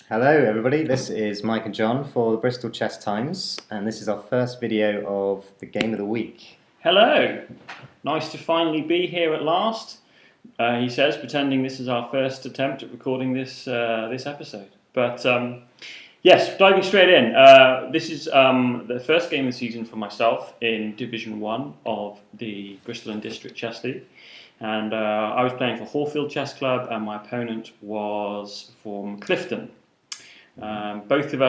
Hello everybody, this is Mike and John for the Bristol Chess Times, and this is our first video of the Game of the Week. Hello! Nice to finally be here at last, he says, pretending this is our first attempt at recording this episode. But yes, diving straight in, this is the first game of the season for myself in Division 1 of the Bristol District Chess League. And I was playing for Horfield Chess Club, and my opponent was from Clifton. Both of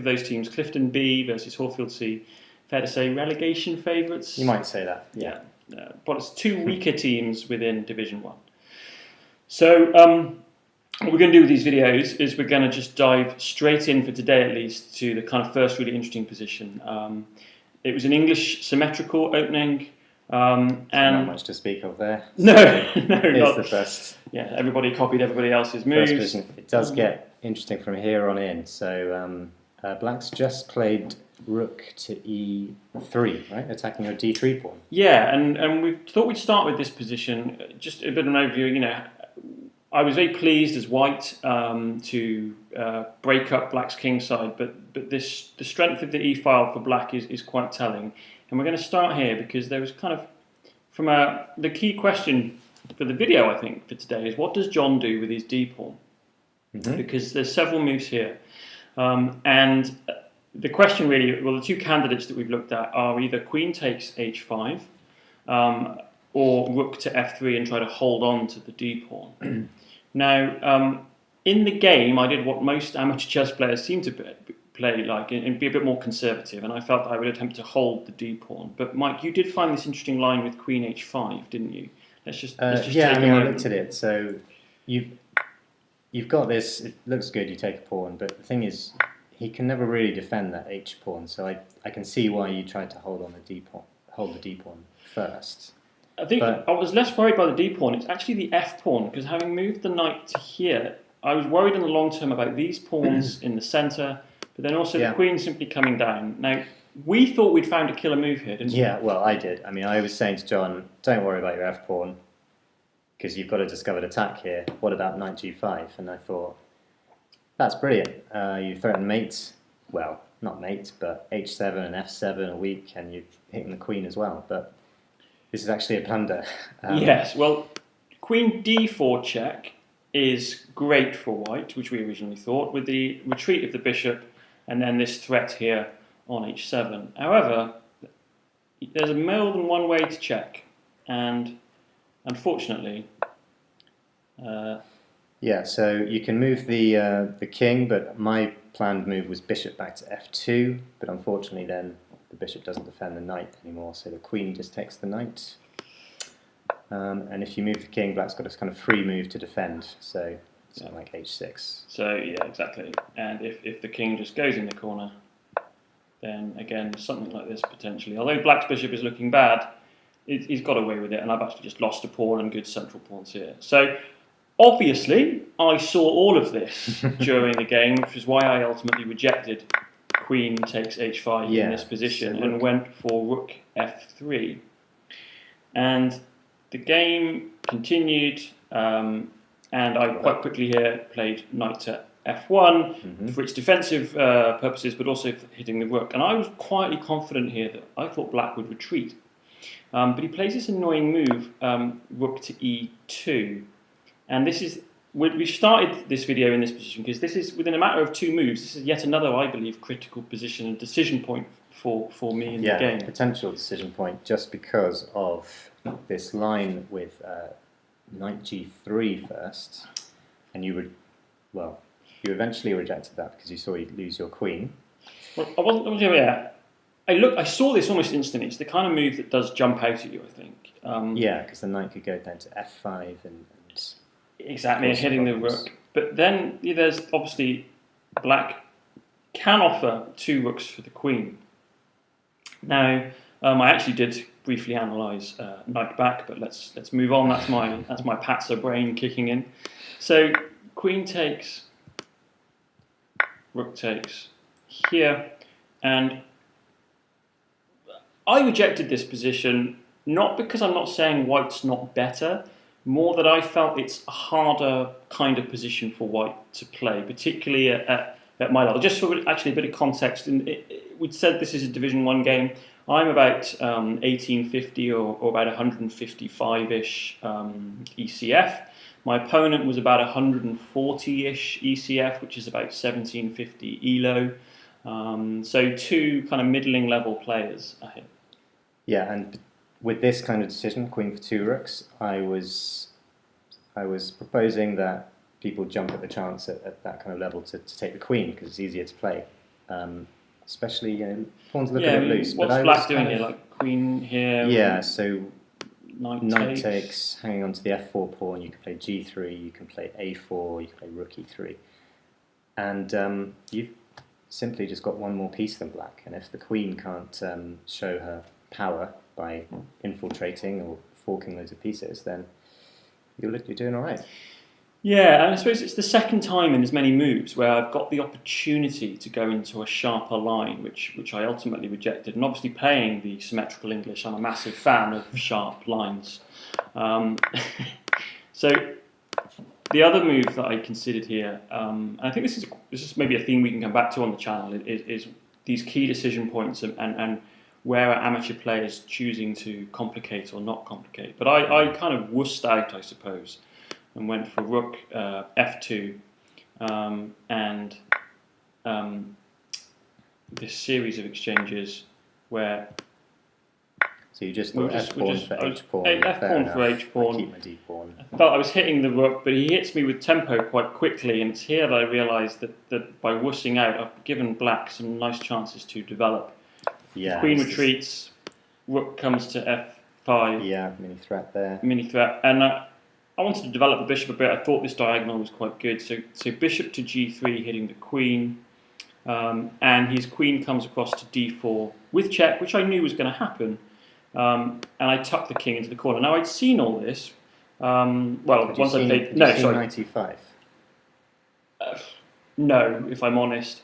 those teams, Clifton B versus Horfield C, fair to say relegation favourites. You might say that. Yeah. But it's two weaker teams within Division 1. So what we're going to do with these videos is we're going to just dive straight in, for today at least, to the kind of first really interesting position. It was an English symmetrical opening. And not much to speak of there. No, it's not the first. Yeah, everybody copied everybody else's moves. First position. It does get interesting from here on in. So Black's just played rook to e3, right? Attacking your d3 pawn. Yeah, and we thought we'd start with this position. Just a bit of an overview. You know, I was very pleased as White to break up Black's kingside, but the strength of the e file for Black is quite telling. And we're going to start here because there was kind of, from the key question for the video, I think, for today is, what does John do with his d pawn? Mm-hmm. Because there's several moves here. And the question really, well, the two candidates that we've looked at are either queen takes h5 or rook to f3 and try to hold on to the d pawn. Now, in the game, I did what most amateur chess players seem to play like and be a bit more conservative, and I felt that I would attempt to hold the d pawn. But Mike, you did find this interesting line with queen h5, didn't you? Let's just yeah, I mean, I looked at it. So you've got this. It looks good. You take a pawn, but the thing is, he can never really defend that h pawn. So I can see why you tried to hold on the d pawn, hold the d pawn first. I think I was less worried by the d pawn. It's actually the f pawn, because having moved the knight to here, I was worried in the long term about these pawns in the centre. But then also the queen simply coming down. Now, we thought we'd found a killer move here, didn't we? Yeah, well, I did. I mean, I was saying to John, don't worry about your f-pawn, because you've got a discovered attack here. What about knight g5? And I thought, that's brilliant. You threaten mate, well, not mate, but h7 and f7 are weak, and you've hit the queen as well. But this is actually a blunder. Yes, well, queen d4 check is great for White, which we originally thought, with the retreat of the bishop, and then this threat here on h7. However, there's more than one way to check, and unfortunately... yeah, so you can move the king, but my planned move was bishop back to f2, but unfortunately then the bishop doesn't defend the knight anymore, so the queen just takes the knight. And if you move the king, Black's got a kind of free move to defend, so something like h6. So, yeah, exactly. And if the king just goes in the corner, then again, something like this potentially. Although Black's bishop is looking bad, he's got away with it, and I've actually just lost a pawn and good central pawns here. So, obviously, I saw all of this during the game, which is why I ultimately rejected queen takes h5 in this position and went for rook f3. And the game continued, and I quite quickly here played knight to f1 for its defensive purposes, but also for hitting the rook. And I was quietly confident here that I thought Black would retreat. But he plays this annoying move, rook to e2. And this is, we started this video in this position because this is, within a matter of two moves, this is yet another, I believe, critical position and decision point for me in the game. Yeah, potential decision point, just because of this line with knight g3 first, and you eventually rejected that because you saw you'd lose your queen. Well, I wasn't yeah. I saw this almost instantly. It's the kind of move that does jump out at you, I think. Yeah, because the knight could go down to f5 and exactly, and hitting the rook. But then there's obviously Black can offer two rooks for the queen. Now, I actually did briefly analyse knight back, but let's move on. That's my Patzer brain kicking in. So queen takes, rook takes here, and I rejected this position not because I'm not saying White's not better, more that I felt it's a harder kind of position for white to play, particularly at my level. Just for actually a bit of context, we'd said this is a Division 1 game. I'm about 1850 or about 155-ish ECF. My opponent was about 140-ish ECF, which is about 1750 ELO. So two kind of middling level players, I think. Yeah, and with this kind of decision, queen for 2 rooks, I was proposing that people jump at the chance at that kind of level to take the queen because it's easier to play. Especially, pawns looking a bit loose. What's black doing here? Like queen here? Yeah, so knight takes, hanging on to the f4 pawn. You can play g3, you can play a4, you can play rook e3. And you've simply just got one more piece than black. And if the queen can't show her power by infiltrating or forking loads of pieces, then you're doing all right. Yeah, and I suppose it's the second time in as many moves where I've got the opportunity to go into a sharper line, which I ultimately rejected. And obviously playing the Symmetrical English, I'm a massive fan of sharp lines. So the other move that I considered here, and I think this is maybe a theme we can come back to on the channel, is these key decision points and where are amateur players choosing to complicate or not complicate. But I kind of wussed out, I suppose, and went for rook f2 and this series of exchanges where... So you just thought f pawn for h pawn. F pawn for h pawn. I keep my d pawn. I felt I was hitting the rook, but he hits me with tempo quite quickly, and it's here that I realised that by wussing out, I've given black some nice chances to develop. Yeah, the queen retreats, rook comes to f5. Yeah, mini threat there. Mini threat, and I wanted to develop the bishop a bit. I thought this diagonal was quite good. So bishop to g3 hitting the queen, and his queen comes across to d4 with check, which I knew was going to happen. And I tucked the king into the corner. Now I'd seen all this. Once I played. No, sorry. 95. No, if I'm honest.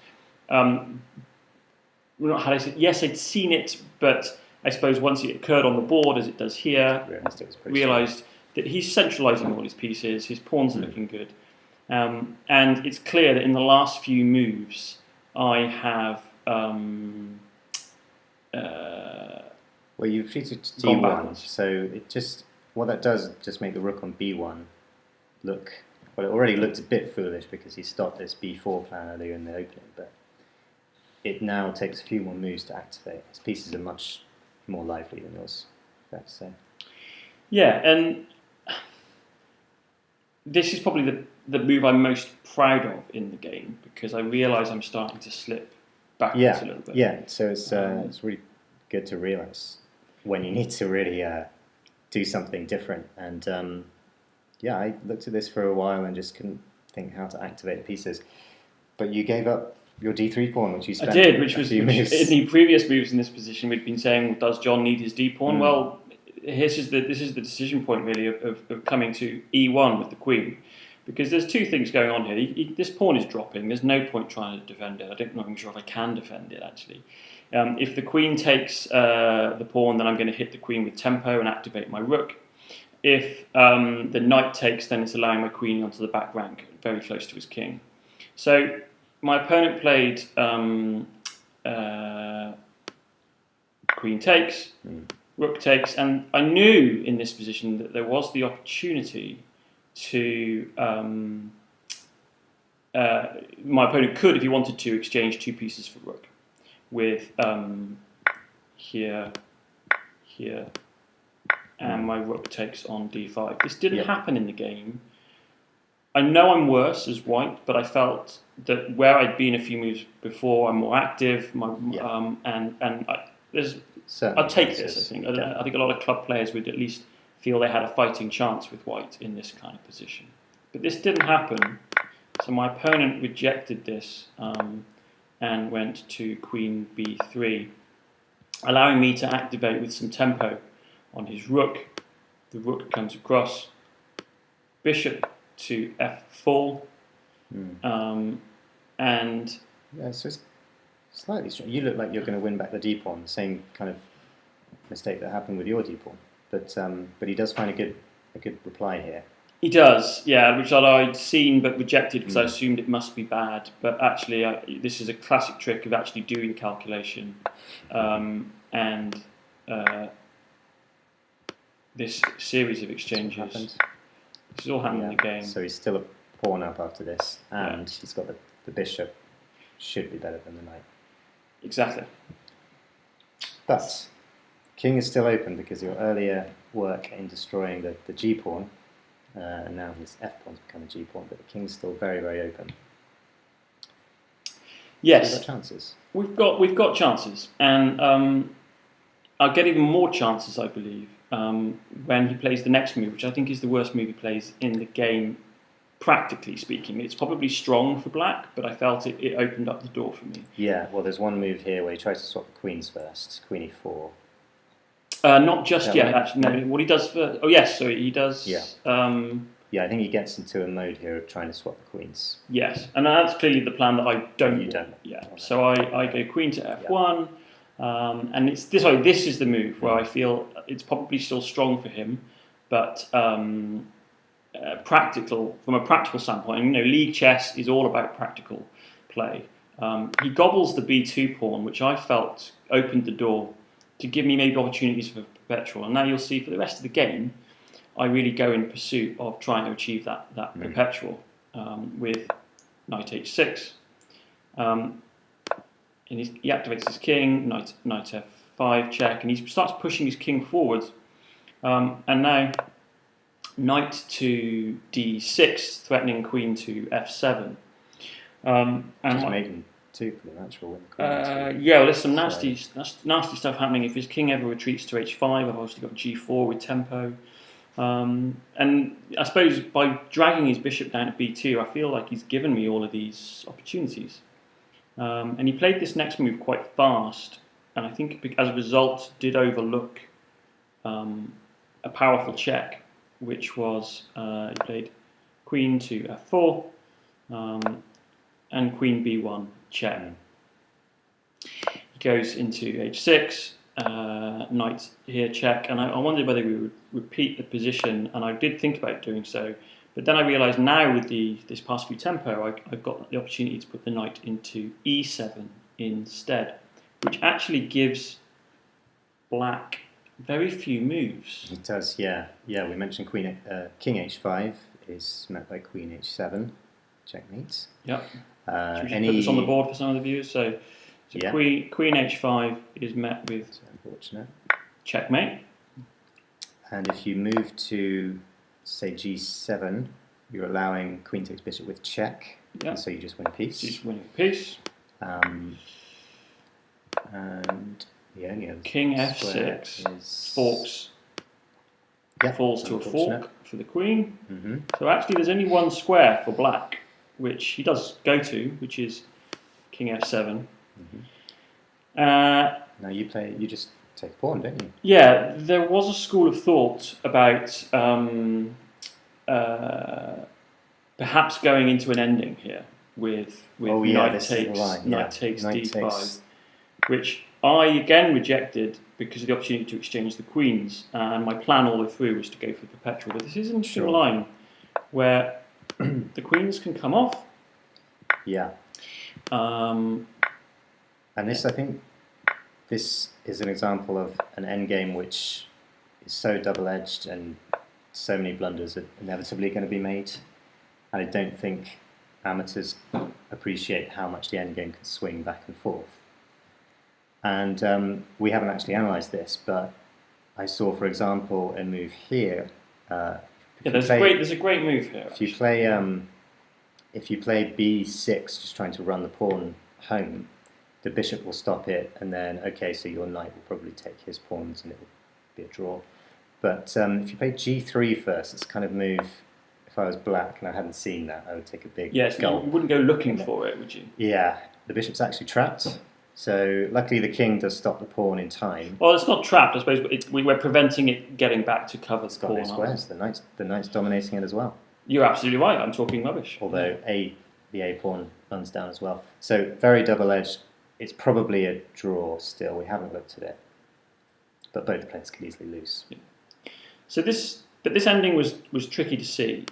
Yes, I'd seen it, but I suppose once it occurred on the board, as it does here, realised that he's centralising all his pieces, his pawns are looking good. And it's clear that in the last few moves, I have... well, you've retreated to d1, so what that does just make the rook on b1 look... Well, it already looked a bit foolish because he stopped this b4 plan earlier in the opening, but it now takes a few more moves to activate. His pieces are much more lively than yours, fair to say. Yeah, and this is probably the move I'm most proud of in the game because I realise I'm starting to slip backwards a little bit. Yeah, so it's really good to realise when you need to really do something different. And I looked at this for a while and just couldn't think how to activate the pieces. But you gave up your d3 pawn, which you spent. I did, which was in the previous moves in this position. We'd been saying, does Jon need his d pawn? Well, this is the decision point really of coming to e1 with the queen, because there's two things going on here. This pawn is dropping. There's no point trying to defend it. I'm not even sure if I can defend it actually. If the queen takes the pawn, then I'm going to hit the queen with tempo and activate my rook. If the knight takes, then it's allowing my queen onto the back rank, very close to his king. So my opponent played queen takes, rook takes, and I knew in this position that there was the opportunity to... my opponent could, if he wanted to, exchange two pieces for rook with here, and my rook takes on d5. This didn't happen in the game. I know I'm worse as white, but I felt that where I'd been a few moves before, I'm more active. I'll take this. I think. I think a lot of club players would at least feel they had a fighting chance with white in this kind of position. But this didn't happen, so my opponent rejected this and went to queen b3, allowing me to activate with some tempo on his rook. The rook comes across, bishop to f4, and so it's slightly strange. You look like you're going to win back the d pawn, the same kind of mistake that happened with your d pawn. But he does find a good a good reply here. He does, yeah, which I'd seen but rejected because I assumed it must be bad. But actually, this is a classic trick of actually doing calculation, and this series of exchanges. This is all happening in the game. So he's still a pawn up after this, and he's got the bishop. Should be better than the knight. Exactly. But king is still open because your earlier work in destroying the g pawn. And now his f-pawn's become a g-pawn, but the king's still very, very open. Yes, so we've got chances. We've got chances, and I'll get even more chances, I believe, when he plays the next move, which I think is the worst move he plays in the game, practically speaking. It's probably strong for black, but I felt it opened up the door for me. Yeah, well, there's one move here where he tries to swap the queens first, queen e4. Not just yet, actually. No, what he does first. Oh, yes, so he does. Yeah. Yeah, I think he gets into a mode here of trying to swap the queens. Yes, and that's clearly the plan that I don't. You don't. Yeah. So I go queen to f1, and it's this. Sorry, this is the move where I feel it's probably still strong for him, but practical from a practical standpoint. And, league chess is all about practical play. He gobbles the b2 pawn, which I felt opened the door to give me maybe opportunities for perpetual. And now you'll see for the rest of the game, I really go in pursuit of trying to achieve that perpetual with knight h6. And he activates his king, knight f5 check, and he starts pushing his king forwards. And now knight to d6, threatening queen to f7. And maiden 2 for the natural win. Yeah, well, there's some nasty stuff happening. If his king ever retreats to h5, I've obviously got g4 with tempo. And I suppose by dragging his bishop down to b2, I feel like he's given me all of these opportunities. And he played this next move quite fast, and I think as a result did overlook a powerful check, which was he played queen to f4 and queen b1 check. He goes into h6, knight here check, and I wondered whether we would repeat the position, and I did think about doing so, but then I realised now with this pass through tempo, I've got the opportunity to put the knight into e7 instead, which actually gives black very few moves. It does, yeah. Yeah, we mentioned king h5 is met by queen h7, checkmate. Yep. Should we just put this on the board for some of the viewers? So yeah. queen h5 is met with unfortunate checkmate. And if you move to, say, g7, you're allowing queen takes bishop with check. Yep. And so you just win a piece. Just winning a piece. And the only other king f6 forks. Falls to a fork for the queen. So actually there's only one square for black, which he does go to, which is king f7. Now you just take a pawn, don't you? Yeah, there was a school of thought about perhaps going into an ending here with knight takes d5, which I again rejected because of the opportunity to exchange the queens, and my plan all the way through was to go for the perpetual. But this is an interesting line where the queens can come off. Yeah. And this, I think, this is an example of an endgame which is so double-edged and so many blunders are inevitably going to be made. And I don't think amateurs appreciate how much the endgame can swing back and forth. And we haven't actually analysed this, but I saw, for example, a move here. There's a great move here. If you play b6, just trying to run the pawn home, the bishop will stop it, and then so your knight will probably take his pawns, and it will be a draw. But if you play g3 first, it's kind of move. If I was black and I hadn't seen that, I would take a big gulp. You wouldn't go looking for it, would you? Yeah, the bishop's actually trapped. So luckily the king does stop the pawn in time. Well, it's not trapped, I suppose. We're preventing it getting back to cover the pawn. It's got no squares. The knight's dominating it as well. You're absolutely right. I'm talking rubbish. Although the a pawn runs down as well. So very double-edged. It's probably a draw still. We haven't looked at it. But both players could easily lose. Yeah. So this But this ending was tricky to see,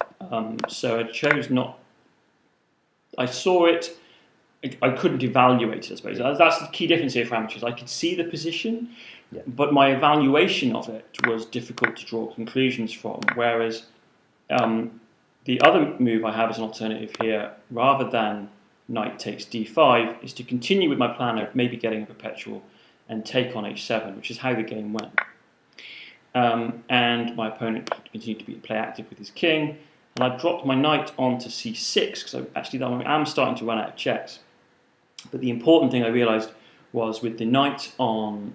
so I chose not. I saw it. I couldn't evaluate it, I suppose. That's the key difference here for amateurs. I could see the position, but my evaluation of it was difficult to draw conclusions from. Whereas the other move I have as an alternative here, rather than knight takes d5, is to continue with my plan of maybe getting a perpetual and take on h7, which is how the game went. And my opponent continued to play active with his king, and I dropped my knight onto c6 because actually I am starting to run out of checks. But the important thing I realised was with the knight on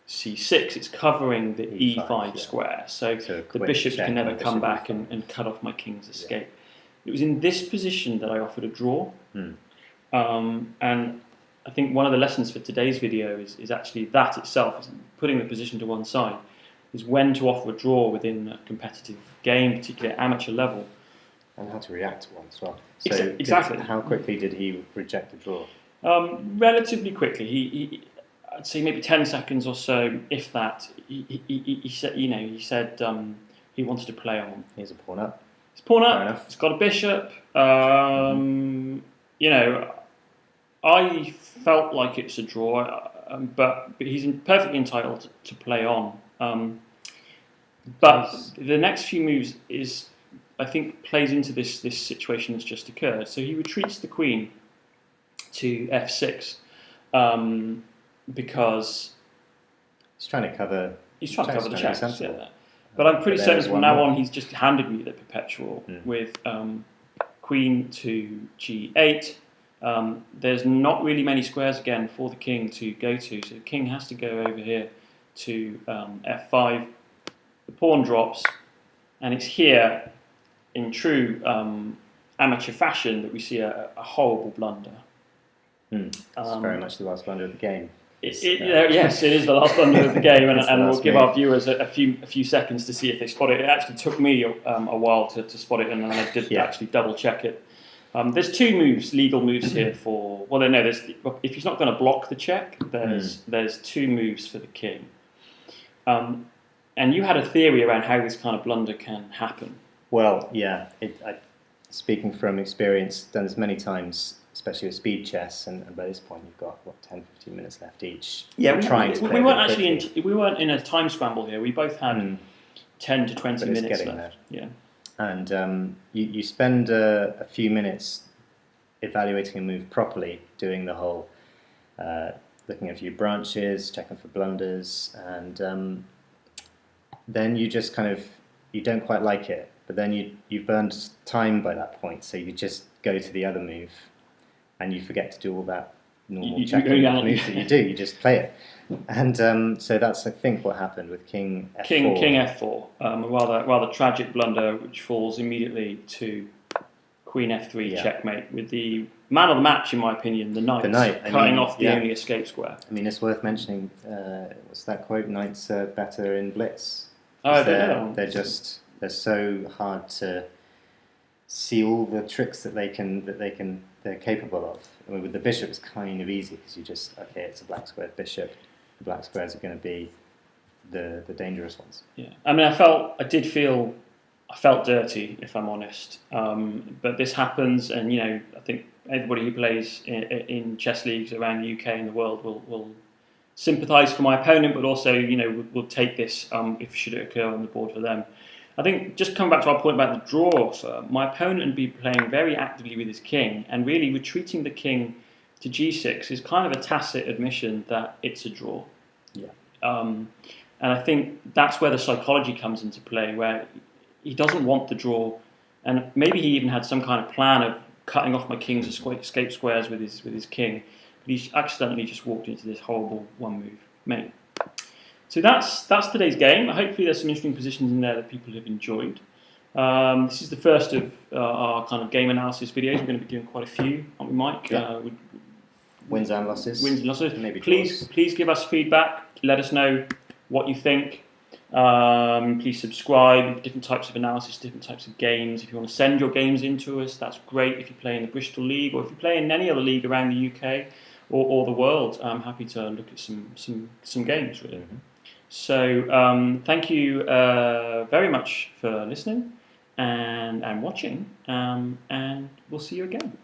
c6, it's covering the e5 square, so the bishop can never come back and cut off my king's escape. It was in this position that I offered a draw, and I think one of the lessons for today's video is actually that itself, is putting the position to one side, is when to offer a draw within a competitive game, particularly at amateur level. And how to react to one as well. So exactly. How quickly did he reject the draw? Relatively quickly. He I'd say maybe 10 seconds or so, if that. He said, he said he wanted to play on. He's a pawn up. He's pawn up. He's got a bishop. I felt like it's a draw, but he's perfectly entitled to play on. But the next few moves I think plays into this situation that's just occurred. So he retreats the queen to f6 because he's trying to cover. He's trying to cover the checks. But I'm pretty certain from now on he's just handed me the perpetual with queen to g8. There's not really many squares again for the king to go to, so the king has to go over here to f5. The pawn drops, and it's here, in true amateur fashion, that we see a horrible blunder. It's very much the last blunder of the game. Yes, it is the last blunder of the game, and we'll give our viewers a few seconds to see if they spot it. It actually took me a while to spot it, and I did actually double check it. There's two legal moves here for. Well, no, if he's not going to block the check, there's two moves for the king. And you had a theory around how this kind of blunder can happen. Well, yeah. Speaking from experience, done this many times, especially with speed chess, and by this point you've got 10, 15 minutes left each. Yeah, we weren't in a time scramble here. We both had 10 to 20 minutes left. There. Yeah. And you spend a few minutes evaluating a move properly, doing the whole looking at a few branches, checking for blunders, and then you just you don't quite like it, but then you've burned time by that point, so you just go to the other move, and you forget to do all that normal checking moves that you do. You just play it, and so that's I think what happened with King F4. King F4, a rather tragic blunder, which falls immediately to Queen F3 checkmate, with the man of the match, in my opinion, the knight cutting off the only escape square. I mean, it's worth mentioning. What's that quote? Knights are better in blitz. Oh, I don't know. They're so hard to see all the tricks that they're capable of. I mean, with the bishop, it's kind of easy because you just it's a black squared bishop. The black squares are going to be the dangerous ones. Yeah, I mean, I felt dirty, if I'm honest. But this happens, and I think everybody who plays in chess leagues around the UK and the world will sympathise for my opponent, but also will take this if should it occur on the board for them. I think just coming back to our point about the draw offer, my opponent would be playing very actively with his king, and really retreating the king to g6 is kind of a tacit admission that it's a draw. Yeah. And I think that's where the psychology comes into play, where he doesn't want the draw, and maybe he even had some kind of plan of cutting off my king's escape squares with his king, but he's accidentally just walked into this horrible one-move mate. So that's today's game. Hopefully there's some interesting positions in there that people have enjoyed. This is the first of our kind of game analysis videos. We're going to be doing quite a few, aren't we, Mike? Yeah. Wins and losses. Wins and losses. Maybe please give us feedback. Let us know what you think. Please subscribe. Different types of analysis, different types of games. If you want to send your games in to us, that's great. If you play in the Bristol League, or if you play in any other league around the UK or the world, I'm happy to look at some games, really. So thank you very much for listening and watching, and we'll see you again.